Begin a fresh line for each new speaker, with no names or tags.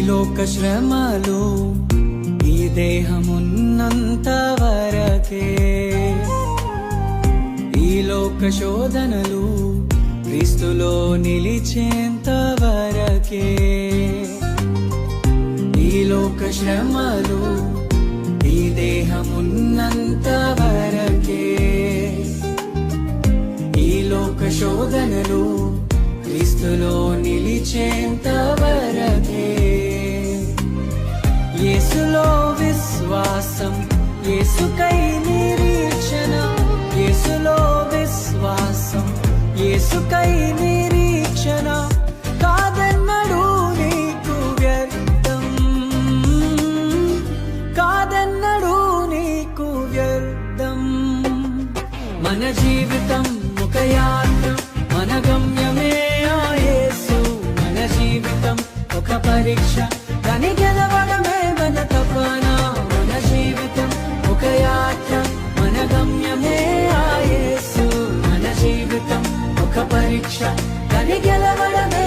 లోక శ్రమలు ఈ దేహమున్నంత వరకే, ఈ లోక శోధనలు క్రీస్తులో నిలిచేంత వరకే. ఈ లోక శ్రమలు ఈ దేహమున్నంత వరకే, ఈ లోక శోధనలు క్రీస్తులో నిలిచేంత వరకే. యేసులో విశ్వాసం, యేసుకై నిరీక్షణ, యేసులో విశ్వాసం, యేసుకై నిరీక్షణ. కాదన్నడు నీకు వ్యర్థం, కాదన్నడు నీకు వ్యర్థం. మన జీవితం ఒక యాత్ర, మన గమ్యమే ఆ యేసు. మన జీవితం ఒక పరీక్ష, దాని గెలవడమే మన తపన. మన జీవితం ఒక యాత్ర, మన గమ్యమే ఆ యేసు. మన జీవితం ఒక పరీక్ష, దాని గెలవడమే